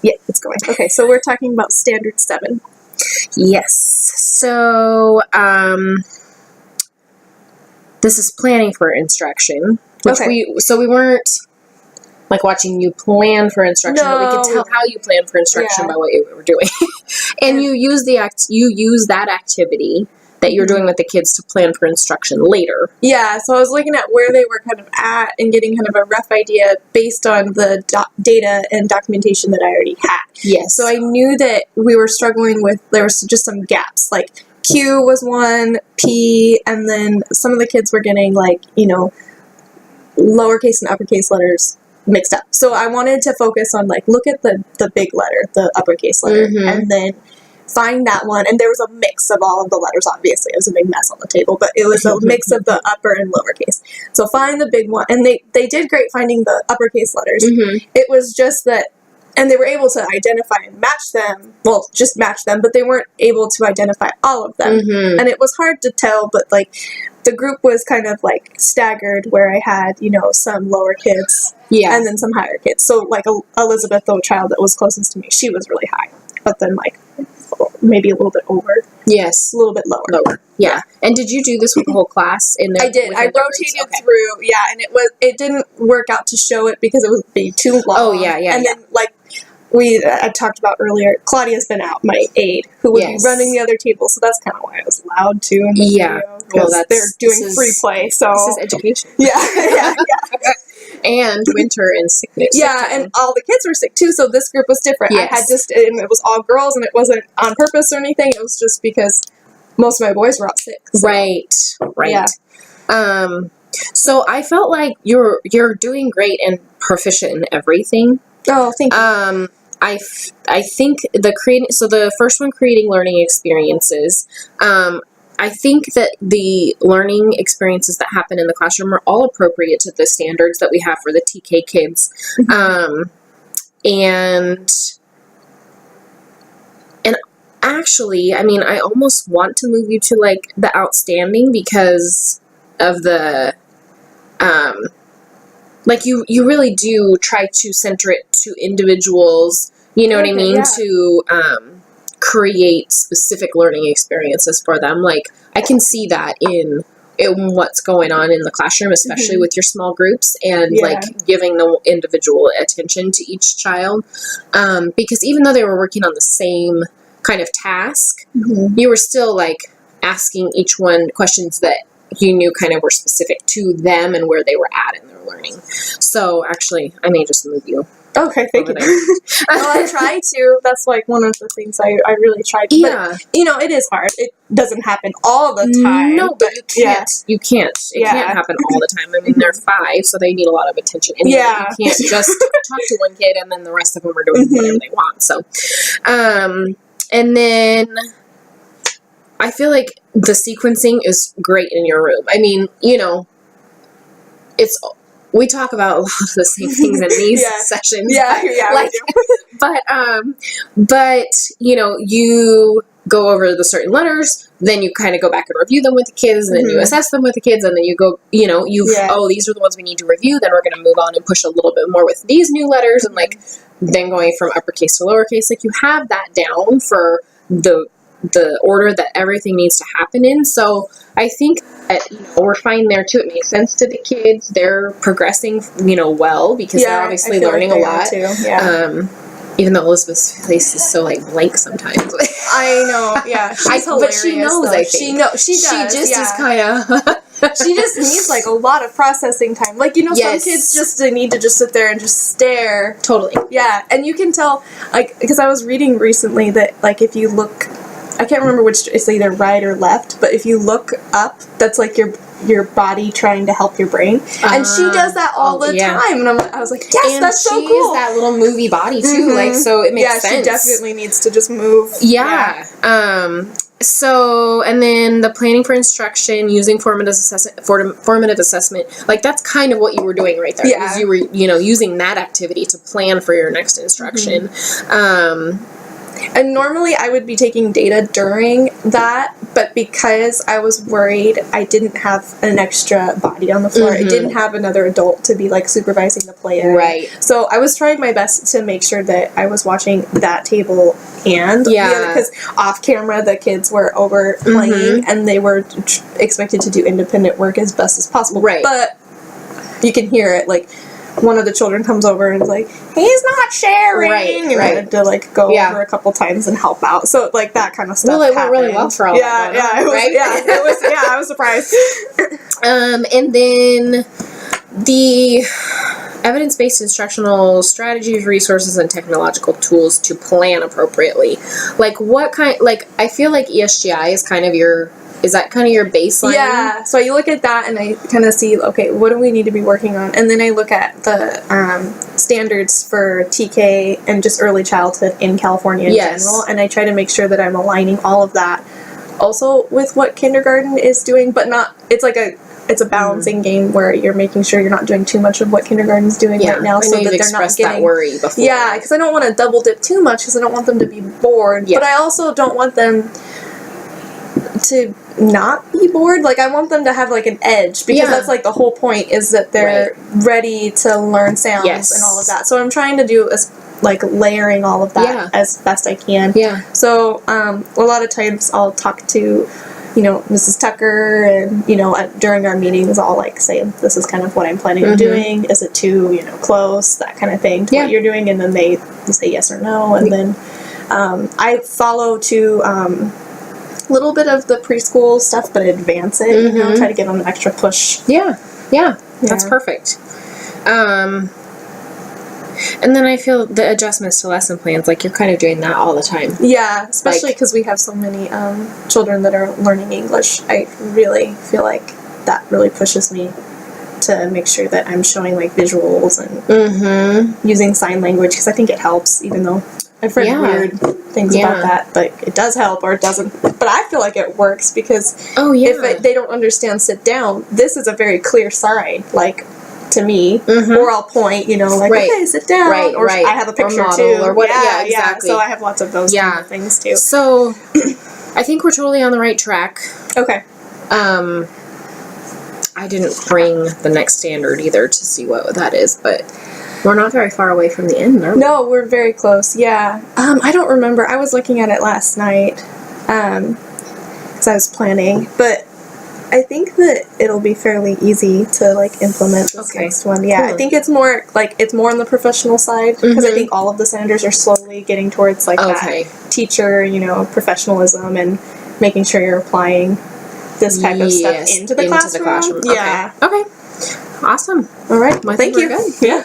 Yeah, it's going. Okay, so we're talking about Standard 7. Yes. So, this is planning for instruction. Which we weren't like watching you plan for instruction, but we could tell how you plan for instruction by what you were doing. And you use that activity that you're doing with the kids to plan for instruction later. Yeah, so I was looking at where they were kind of at and getting kind of a rough idea based on the data and documentation that I already had. Yes. So I knew that we were struggling with, there was just some gaps, like Q was one, P, and then some of the kids were getting like, lowercase and uppercase letters mixed up. So I wanted to focus on like, look at the big letter, the uppercase letter, and then find that one. And there was a mix of all of the letters, obviously. It was a big mess on the table, but it was a mix of the upper and lowercase. So find the big one. And they did great finding the uppercase letters. It was just that, and they were able to identify and match them, well, just match them, but they weren't able to identify all of them. And it was hard to tell, but like, the group was kind of like staggered where I had, some lower kids and then some higher kids. So like Elizabeth, the child that was closest to me, she was really high, but then like maybe a little bit over. Yes. A little bit lower. Yeah. And did you do this with the whole class? I did. I rotated through, and it didn't work out to show it because it would be too long. Oh, yeah. And then like I talked about earlier, Claudia's been out, my aide, who would be running the other table, so that's kind of why I was allowed to in the video, because they're doing free play, so... This is education. Yeah. And winter and sickness. Yeah, and all the kids were sick, too, so this group was different. Yes. I had and it was all girls, and it wasn't on purpose or anything, it was just because most of my boys were out sick. So. Right. Yeah. So I felt like you're doing great and proficient in everything. Oh, thank you. I think the first one, creating learning experiences, I think that the learning experiences that happen in the classroom are all appropriate to the standards that we have for the TK kids. And actually, I mean, I almost want to move you to like the outstanding because of the, like you really do try to center it to individuals, you know what I mean? Yeah. To create specific learning experiences for them. Like I can see that in what's going on in the classroom, especially with your small groups and like giving the individual attention to each child. Because even though they were working on the same kind of task, you were still like asking each one questions that you knew kind of were specific to them and where they were at in their learning. So actually, I may just move you. Okay, thank you. Well, I try to. That's like one of the things I really try to. Yeah. But, it is hard. It doesn't happen all the time. No, but you can't. You can't. It can't happen all the time. I mean, they're 5, so they need a lot of attention. And you can't just talk to one kid and then the rest of them are doing whatever they want. So, and then I feel like the sequencing is great in your room. I mean, we talk about a lot of the same things in these sessions. But you go over the certain letters, then you kind of go back and review them with the kids, and then you assess them with the kids, and then you go, these are the ones we need to review, then we're going to move on and push a little bit more with these new letters, and like then going from uppercase to lowercase, like you have that down for the order that everything needs to happen in. So I think that, we're fine there too. It makes sense to the kids. They're progressing, well, because they're obviously learning a lot. Too. Yeah. Even though Elizabeth's face is so like blank sometimes. I know. Yeah. She's hilarious. But she knows, I think. She does. She just is kind of... She just needs like a lot of processing time. Like, some kids just need to just sit there and just stare. Totally. Yeah. And you can tell, like, because I was reading recently that, like, if you look, I can't remember which, it's either right or left, but if you look up, that's like your body trying to help your brain. And she does that all the time. And I was like, yes, and that's so cool. She is that little movie body too. Like, so it makes sense. Yeah, she definitely needs to just move. Yeah. So, and then the planning for instruction, using formative assessment, like that's kind of what you were doing right there. Yeah. You were, using that activity to plan for your next instruction. And normally I would be taking data during that, but because I was worried I didn't have an extra body on the floor, I didn't have another adult to be like supervising the play area. Right. So I was trying my best to make sure that I was watching that table and the other, because off camera the kids were over playing and they were expected to do independent work as best as possible. Right. But you can hear it, like, one of the children comes over and is like, he's not sharing, and I had to like go over a couple times and help out. So like that kind of stuff. Well, it went really well for all that. I was surprised. And then the evidence-based instructional strategies, resources, and technological tools to plan appropriately. Like what kind? Like I feel like ESGI is kind of your. Is that kind of your baseline? Yeah, so you look at that and I kind of see, okay, what do we need to be working on? And then I look at the standards for TK and just early childhood in California in general, and I try to make sure that I'm aligning all of that also with what kindergarten is doing, but not, it's a balancing game where you're making sure you're not doing too much of what kindergarten's doing right now, so that they're not getting that worry before. Yeah, because I don't want to double dip too much because I don't want them to be bored, but I also don't want them to not be bored. Like I want them to have like an edge, because that's like the whole point, is that they're ready to learn sounds and all of that. So I'm trying to do like layering all of that as best I can. So a lot of times I'll talk to Mrs. Tucker, and during our meetings I'll like say, this is kind of what I'm planning on doing. Is it too close, that kind of thing to what you're doing, and then they say yes or no, and then I follow to little bit of the preschool stuff, but advance it, try to give them an extra push. That's perfect. And then I feel the adjustments to lesson plans, like you're kind of doing that all the time. Yeah, especially because we have so many children that are learning English. I really feel like that really pushes me to make sure that I'm showing like visuals and using sign language, because I think it helps, even though I've read weird things about that, but it does help or it doesn't. But I feel like it works, because if they don't understand sit down, this is a very clear sign, like, to me, or I'll point, like, okay, sit down, or I have a picture too, or what? Exactly. So I have lots of those kind of things too. So I think we're totally on the right track. Okay. I didn't bring the next standard either to see what that is, but we're not very far away from the end, are we? No, we're very close, I don't remember. I was looking at it last night, because I was planning, but I think that it'll be fairly easy to, like, implement this next one. Yeah, cool. I think it's more, like, it's more on the professional side, because I think all of the senators are slowly getting towards, like, that teacher, professionalism, and making sure you're applying this type of stuff into the classroom. Yeah. Okay. Awesome. All right. Well, thank you. Good. Yeah.